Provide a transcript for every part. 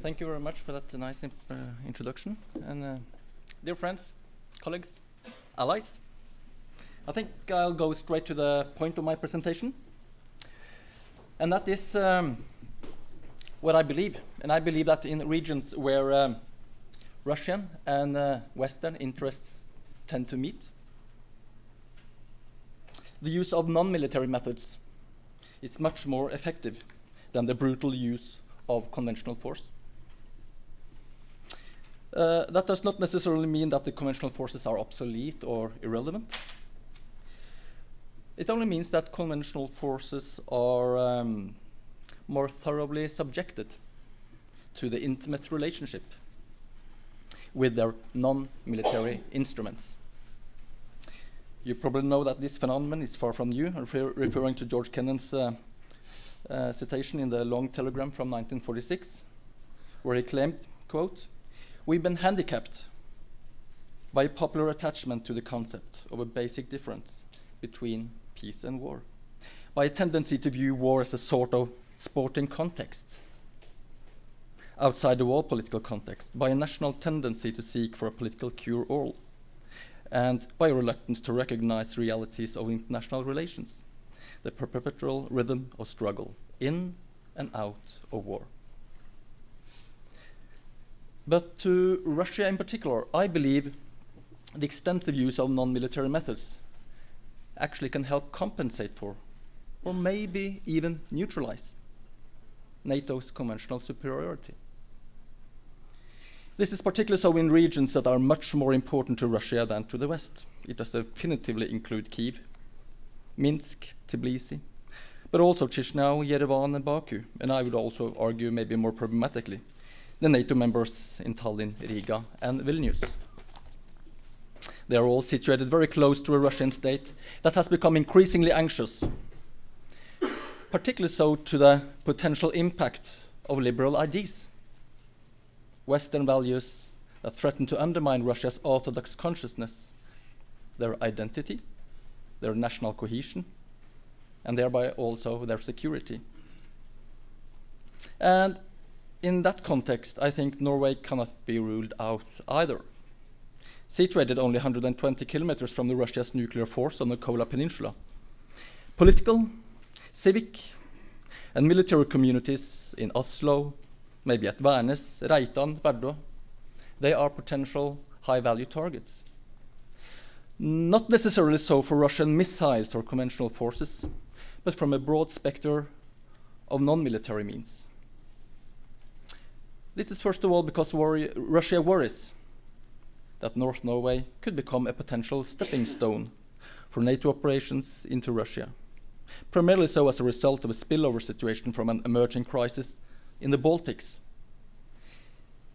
Thank you very much for that nice introduction. And dear friends, colleagues, allies, I think I'll go straight to the point of my presentation. And that is what I believe. And I believe that in regions where Russian and Western interests tend to meet, the use of non-military methods is much more effective than the brutal use of conventional force. That does not necessarily mean that the conventional forces are obsolete or irrelevant. It only means that conventional forces are more thoroughly subjected to the intimate relationship with their non-military instruments. You probably know that this phenomenon is far from new, referring to George Kennan's citation in the long telegram from 1946, where he claimed, quote, "We've been handicapped by a popular attachment to the concept of a basic difference between peace and war, by a tendency to view war as a sort of sporting context outside the wall political context, by a national tendency to seek for a political cure-all, and by a reluctance to recognize realities of international relations, the perpetual rhythm of struggle in and out of war." But to Russia in particular, I believe the extensive use of non-military methods actually can help compensate for, or maybe even neutralize, NATO's conventional superiority. This is particularly so in regions that are much more important to Russia than to the West. It does definitively include Kyiv, Minsk, Tbilisi, but also Chisinau, Yerevan, and Baku, and I would also argue maybe more problematically, the NATO members in Tallinn, Riga, and Vilnius. They are all situated very close to a Russian state that has become increasingly anxious, particularly so to the potential impact of liberal ideas, Western values that threaten to undermine Russia's orthodox consciousness, their identity, their national cohesion, and thereby also their security. And in that context, I think Norway cannot be ruled out either. Situated only 120 kilometers from Russia's nuclear force on the Kola Peninsula, political, civic, and military communities in Oslo, maybe at Værnes, Reitan, Vardø, they are potential high-value targets. Not necessarily so for Russian missiles or conventional forces, but from a broad spectrum of non-military means. This is first of all because Russia worries that North Norway could become a potential stepping stone for NATO operations into Russia, primarily so as a result of a spillover situation from an emerging crisis in the Baltics.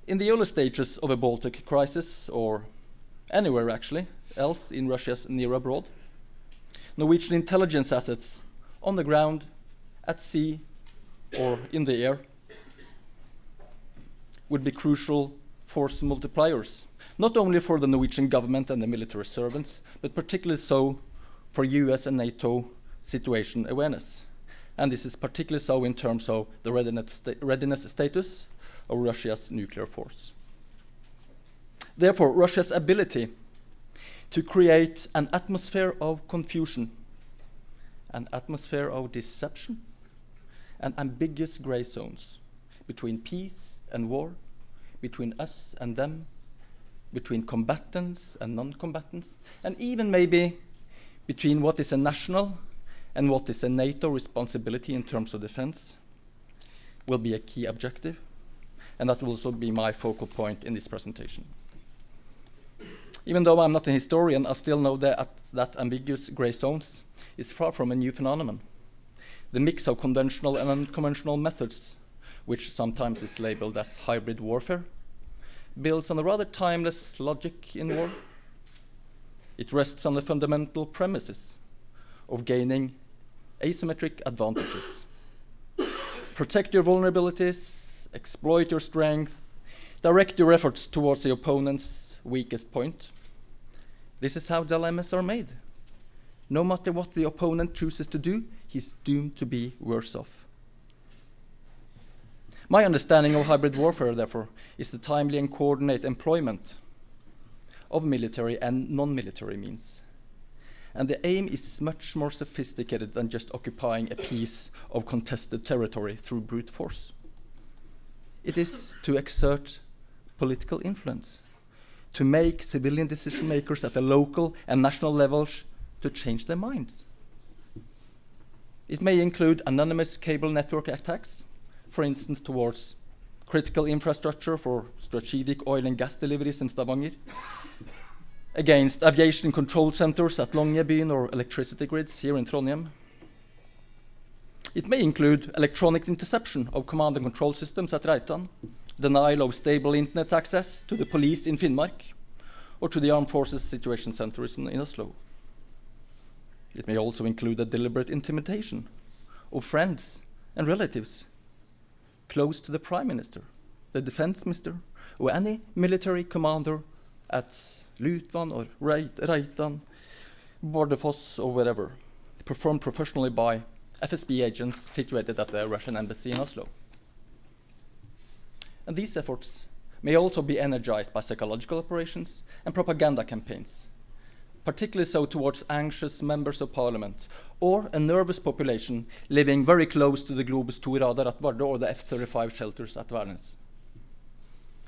In the early stages of a Baltic crisis, or anywhere actually else in Russia's near abroad, Norwegian intelligence assets on the ground, at sea, or in the air would be crucial force multipliers, not only for the Norwegian government and the military servants, but particularly so for US and NATO situation awareness. And this is particularly so in terms of the readiness status of Russia's nuclear force. Therefore, Russia's ability to create an atmosphere of confusion, an atmosphere of deception, and ambiguous gray zones between peace and war, between us and them, between combatants and non-combatants, and even maybe between what is a national and what is a NATO responsibility in terms of defense, will be a key objective, and that will also be my focal point in this presentation. Even though I'm not a historian, I still know that ambiguous gray zones is far from a new phenomenon. The mix of conventional and unconventional methods, which sometimes is labeled as hybrid warfare, builds on a rather timeless logic in war. It rests on the fundamental premises of gaining asymmetric advantages. Protect your vulnerabilities, exploit your strength, direct your efforts towards the opponent's weakest point. This is how dilemmas are made. No matter what the opponent chooses to do, he's doomed to be worse off. My understanding of hybrid warfare, therefore, is the timely and coordinated employment of military and non-military means. And the aim is much more sophisticated than just occupying a piece of contested territory through brute force. It is to exert political influence, to make civilian decision makers at the local and national levels to change their minds. It may include anonymous cable network attacks, for instance towards critical infrastructure for strategic oil and gas deliveries in Stavanger, against aviation control centers at Longyearbyen or electricity grids here in Trondheim. It may include electronic interception of command and control systems at Reitan, denial of stable internet access to the police in Finnmark, or to the Armed Forces Situation Centers in Oslo. It may also include a deliberate intimidation of friends and relatives close to the Prime Minister, the Defense Minister, or any military commander at Lutvann or Reitan, Bardufoss or wherever, performed professionally by FSB agents situated at the Russian embassy in Oslo. And these efforts may also be energized by psychological operations and propaganda campaigns, particularly so towards anxious members of parliament or a nervous population living very close to the Globus 2 radar at Vardø or the F-35 shelters at Værnes.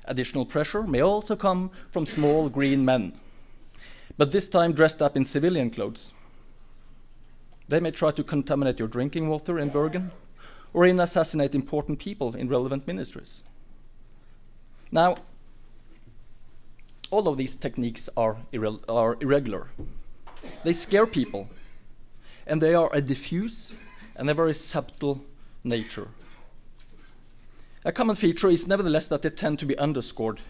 Additional pressure may also come from small green men, but this time dressed up in civilian clothes. They may try to contaminate your drinking water in Bergen or even assassinate important people in relevant ministries. Now, all of these techniques are irregular. They scare people, and they are a diffuse and a very subtle nature. A common feature is nevertheless that they tend to be underscored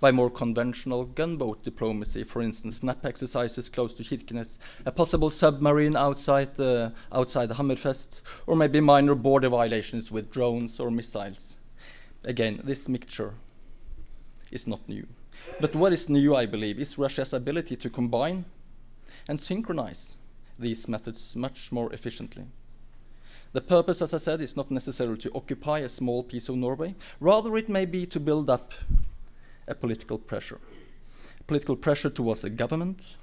by more conventional gunboat diplomacy, for instance, snap exercises close to Kirkenes, a possible submarine outside the Hammerfest, or maybe minor border violations with drones or missiles. Again, this mixture is not new. But what is new, I believe, is Russia's ability to combine and synchronize these methods much more efficiently. The purpose, as I said, is not necessarily to occupy a small piece of Norway. Rather, it may be to build up a political pressure towards the government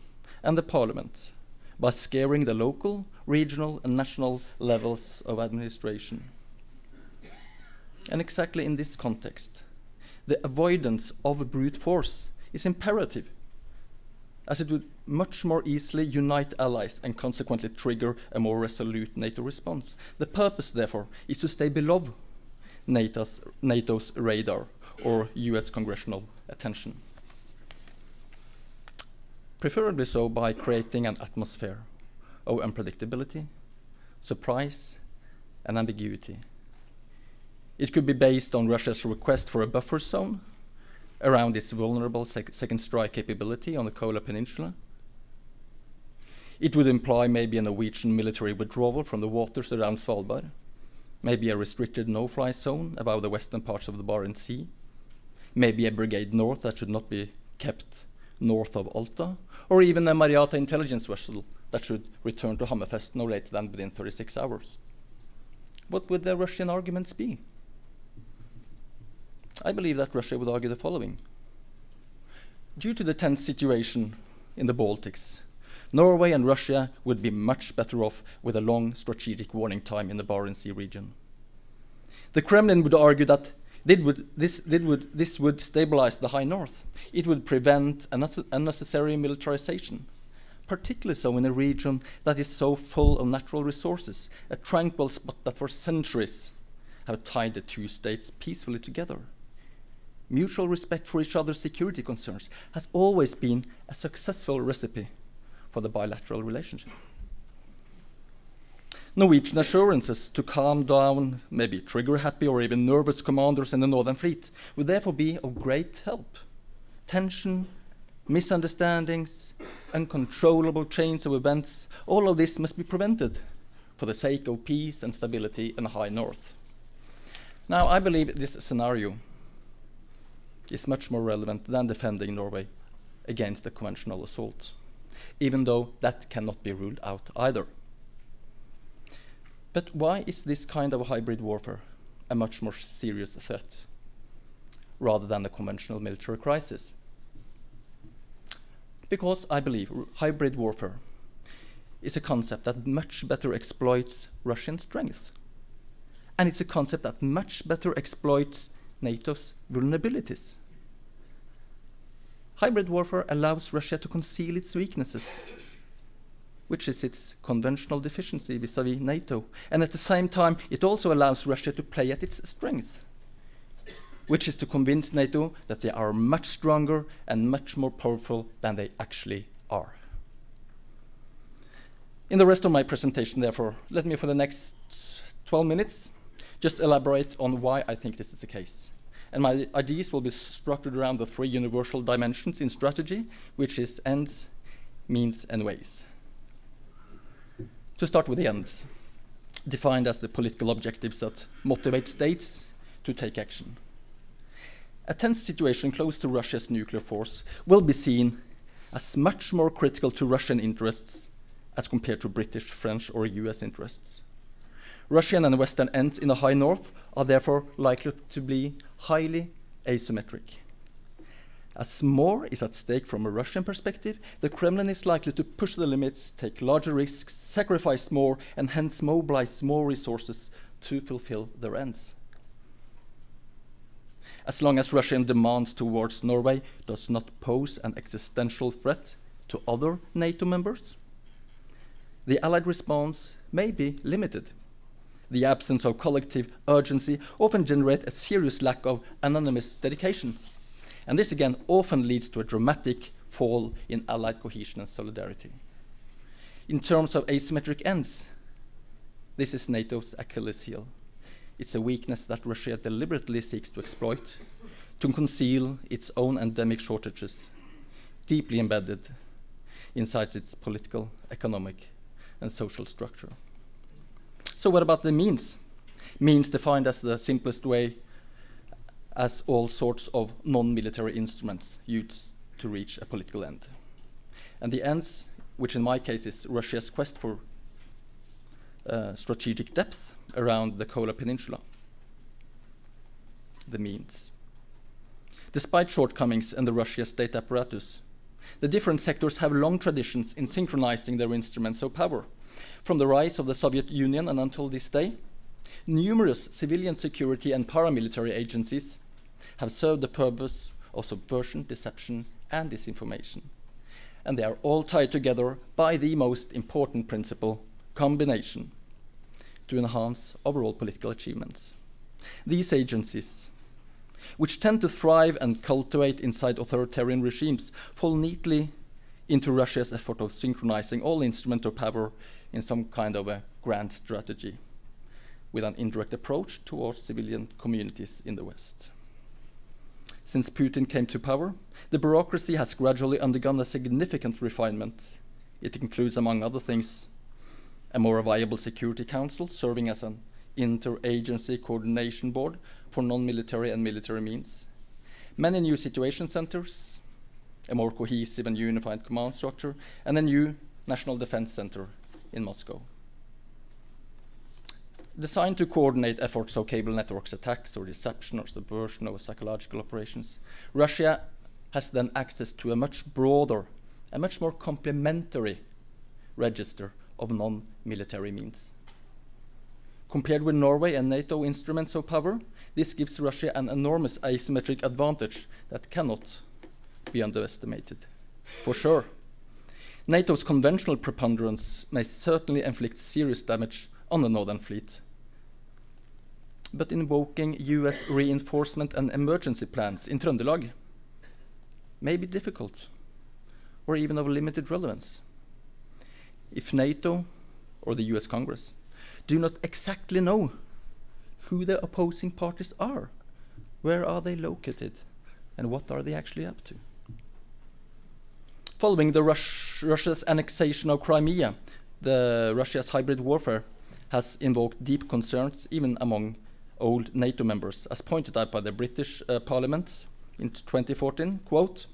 and the parliament by scaring the local, regional, and national levels of administration. And exactly in this context, the avoidance of brute force is imperative, as it would much more easily unite allies and consequently trigger a more resolute NATO response. The purpose, therefore, is to stay below NATO's radar or US congressional attention. Preferably so by creating an atmosphere of unpredictability, surprise, and ambiguity. It could be based on Russia's request for a buffer zone around its vulnerable second strike capability on the Kola Peninsula. It would imply maybe a Norwegian military withdrawal from the waters around Svalbard, maybe a restricted no-fly zone above the western parts of the Barents Sea, maybe a brigade north that should not be kept north of Alta, or even a Mariata intelligence vessel that should return to Hammerfest no later than within 36 hours. What would the Russian arguments be? I believe that Russia would argue the following. Due to the tense situation in the Baltics, Norway and Russia would be much better off with a long strategic warning time in the Barents Sea region. The Kremlin would argue that this would stabilize the high north. It would prevent unnecessary militarization, particularly so in a region that is so full of natural resources, a tranquil spot that for centuries have tied the two states peacefully together. Mutual respect for each other's security concerns has always been a successful recipe for the bilateral relationship. Norwegian assurances to calm down maybe trigger-happy or even nervous commanders in the Northern Fleet would therefore be of great help. Tension, misunderstandings, uncontrollable chains of events, all of this must be prevented for the sake of peace and stability in the high north. Now, I believe this scenario is much more relevant than defending Norway against a conventional assault, even though that cannot be ruled out either. But why is this kind of hybrid warfare a much more serious threat rather than the conventional military crisis. Because I believe hybrid warfare is a concept that much better exploits Russian strengths. And it's a concept that much better exploits NATO's vulnerabilities. Hybrid warfare allows Russia to conceal its weaknesses, which is its conventional deficiency vis-à-vis NATO. And at the same time, it also allows Russia to play at its strength, which is to convince NATO that they are much stronger and much more powerful than they actually are. In the rest of my presentation, therefore, let me for the next 12 minutes just elaborate on why I think this is the case. And my ideas will be structured around the three universal dimensions in strategy, which is ends, means, and ways. To start with the ends, defined as the political objectives that motivate states to take action. A tense situation close to Russia's nuclear force will be seen as much more critical to Russian interests as compared to British, French, or US interests. Russian and Western ends in the high north are therefore likely to be highly asymmetric. As more is at stake from a Russian perspective, the Kremlin is likely to push the limits, take larger risks, sacrifice more, and hence mobilize more resources to fulfill their ends. As long as Russian demands towards Norway does not pose an existential threat to other NATO members, the Allied response may be limited. The absence of collective urgency often generates a serious lack of anonymous dedication. And this again often leads to a dramatic fall in Allied cohesion and solidarity. In terms of asymmetric ends, this is NATO's Achilles heel. It's a weakness that Russia deliberately seeks to exploit, to conceal its own endemic shortages, deeply embedded inside its political, economic, and social structure. So what about the means? Means defined as the simplest way as all sorts of non-military instruments used to reach a political end. And the ends, which in my case is Russia's quest for strategic depth around the Kola Peninsula. The means. Despite shortcomings in the Russian state apparatus, the different sectors have long traditions in synchronizing their instruments of power. From the rise of the Soviet Union and until this day, numerous civilian security and paramilitary agencies have served the purpose of subversion, deception, and disinformation. And they are all tied together by the most important principle, combination, to enhance overall political achievements. These agencies, which tend to thrive and cultivate inside authoritarian regimes, fall neatly into Russia's effort of synchronizing all instruments of power in some kind of a grand strategy with an indirect approach towards civilian communities in the West. Since Putin came to power, the bureaucracy has gradually undergone a significant refinement. It includes, among other things, a more viable Security Council serving as an interagency coordination board for non-military and military means, many new situation centers, a more cohesive and unified command structure, and a new National Defense Center in Moscow. Designed to coordinate efforts of cable networks attacks or deception or subversion or psychological operations, Russia has then access to a much broader, a much more complementary register of non-military means. Compared with Norway and NATO instruments of power, this gives Russia an enormous asymmetric advantage that cannot be underestimated. For sure, NATO's conventional preponderance may certainly inflict serious damage on the Northern Fleet. But invoking US reinforcement and emergency plans in Trøndelag may be difficult or even of limited relevance. If NATO or the US Congress do not exactly know who the opposing parties are, where are they located, and what are they actually up to? Following the Russia's annexation of Crimea, Russia's hybrid warfare has invoked deep concerns even among old NATO members, as pointed out by the British Parliament in 2014, quote,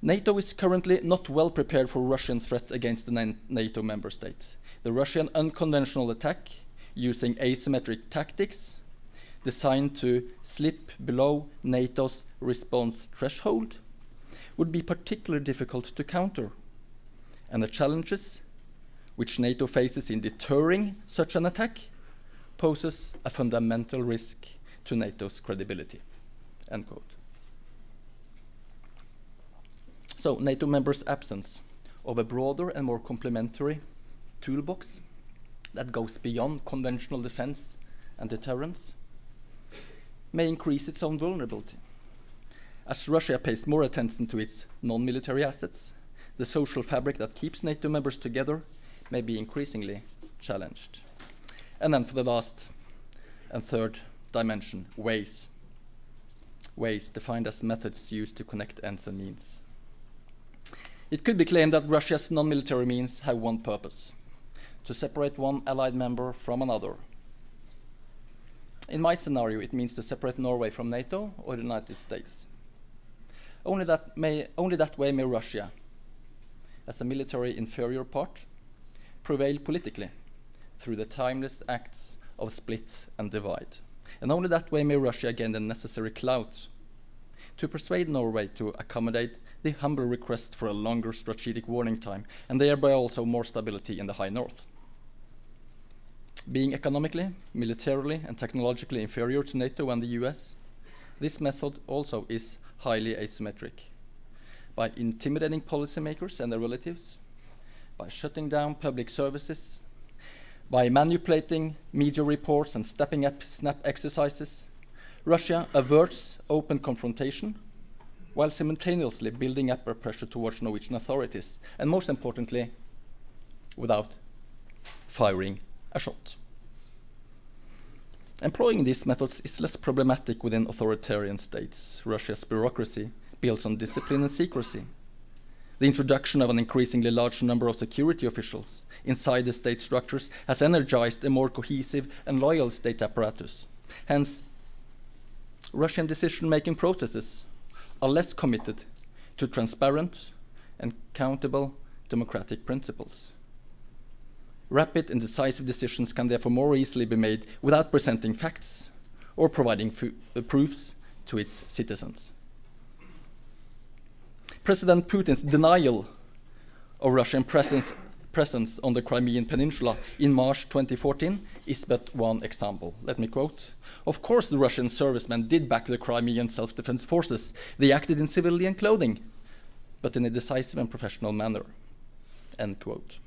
NATO is currently not well prepared for Russian threat against the NATO member states. The Russian unconventional attack using asymmetric tactics designed to slip below NATO's response threshold would be particularly difficult to counter, and the challenges which NATO faces in deterring such an attack poses a fundamental risk to NATO's credibility." End quote. So NATO members' absence of a broader and more complementary toolbox that goes beyond conventional defense and deterrence may increase its own vulnerability. As Russia pays more attention to its non-military assets, the social fabric that keeps NATO members together may be increasingly challenged. And then for the last and third dimension, ways. Ways defined as methods used to connect ends and means. It could be claimed that Russia's non-military means have one purpose: to separate one allied member from another. In my scenario, it means to separate Norway from NATO or the United States. Only that way may Russia, as a military inferior part, prevail politically through the timeless acts of split and divide. And only that way may Russia gain the necessary clout to persuade Norway to accommodate the humble request for a longer strategic warning time, and thereby also more stability in the high north. Being economically, militarily, and technologically inferior to NATO and the US, this method also is highly asymmetric. By intimidating policymakers and their relatives, by shutting down public services, by manipulating media reports and stepping up snap exercises, Russia averts open confrontation while simultaneously building up a pressure towards Norwegian authorities, and most importantly, without firing a shot. Employing these methods is less problematic within authoritarian states. Russia's bureaucracy builds on discipline and secrecy. The introduction of an increasingly large number of security officials inside the state structures has energized a more cohesive and loyal state apparatus. Hence, Russian decision-making processes are less committed to transparent and countable democratic principles. Rapid and decisive decisions can therefore more easily be made without presenting facts or providing proofs to its citizens. President Putin's denial of Russian presence on the Crimean Peninsula in March 2014 is but one example. Let me quote: "Of course the Russian servicemen did back the Crimean self-defense forces. They acted in civilian clothing, but in a decisive and professional manner." End quote.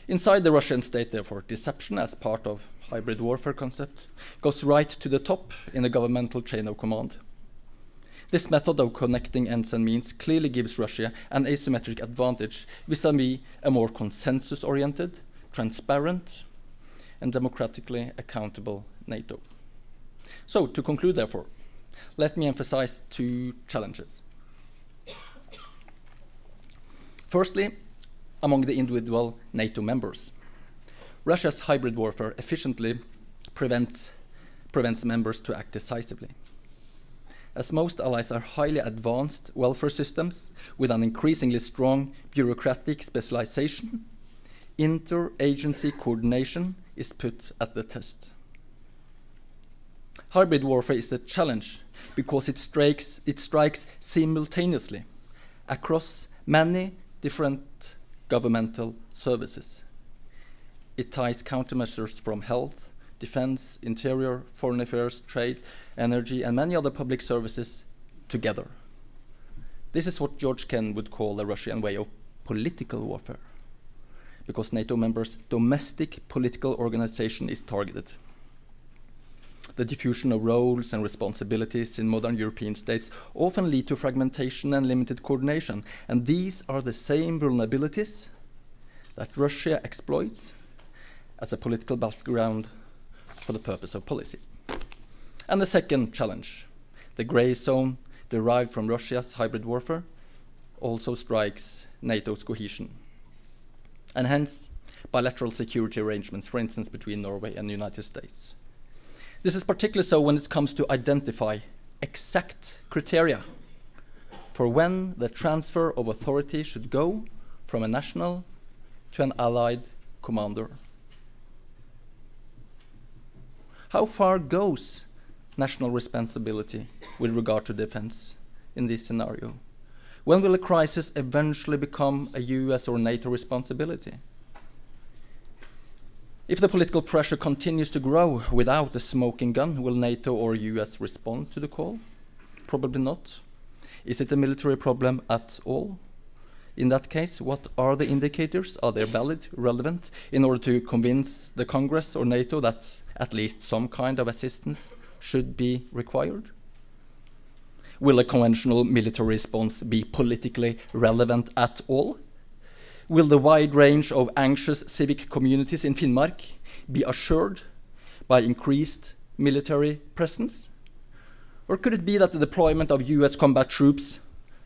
Inside the Russian state, therefore, deception as part of hybrid warfare concept goes right to the top in the governmental chain of command. This method of connecting ends and means clearly gives Russia an asymmetric advantage vis-à-vis a more consensus-oriented, transparent, and democratically accountable NATO. So, to conclude, therefore, let me emphasize two challenges. Firstly, among the individual NATO members, Russia's hybrid warfare efficiently prevents members to act decisively. As most allies are highly advanced welfare systems with an increasingly strong bureaucratic specialization, inter-agency coordination is put at the test. Hybrid warfare is a challenge because it strikes simultaneously across many different governmental services. It ties countermeasures from health, defense, interior, foreign affairs, trade, energy, and many other public services together. This is what George Kennan would call the Russian way of political warfare, because NATO members' domestic political organization is targeted. The diffusion of roles and responsibilities in modern European states often lead to fragmentation and limited coordination, and these are the same vulnerabilities that Russia exploits as a political battleground for the purpose of policy. And the second challenge, the gray zone derived from Russia's hybrid warfare, also strikes NATO's cohesion, and hence bilateral security arrangements, for instance, between Norway and the United States. This is particularly so when it comes to identify exact criteria for when the transfer of authority should go from a national to an allied commander. How far goes national responsibility with regard to defense in this scenario? When will a crisis eventually become a US or NATO responsibility? If the political pressure continues to grow without a smoking gun, will NATO or US respond to the call? Probably not. Is it a military problem at all? In that case, what are the indicators? Are they valid, relevant, in order to convince the Congress or NATO that at least some kind of assistance should be required? Will a conventional military response be politically relevant at all? Will the wide range of anxious civic communities in Finnmark be assured by increased military presence? Or could it be that the deployment of US combat troops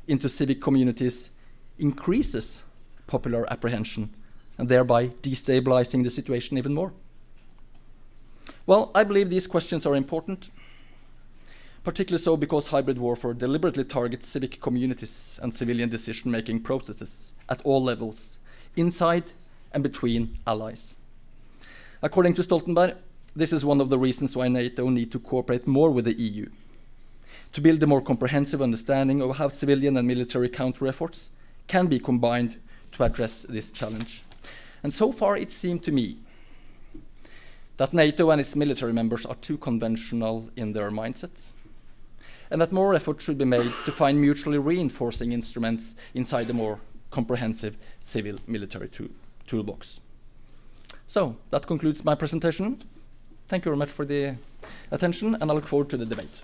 into civic communities increases popular apprehension and thereby destabilizing the situation even more? Well, I believe these questions are important, particularly so because hybrid warfare deliberately targets civic communities and civilian decision-making processes at all levels, inside and between allies. According to Stoltenberg, this is one of the reasons why NATO need to cooperate more with the EU, to build a more comprehensive understanding of how civilian and military counter-efforts can be combined to address this challenge. And so far it seemed to me that NATO and its military members are too conventional in their mindsets, and that more effort should be made to find mutually reinforcing instruments inside the more comprehensive civil-military toolbox. So that concludes my presentation. Thank you very much for the attention, and I look forward to the debate.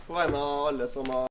På vegne av alle som har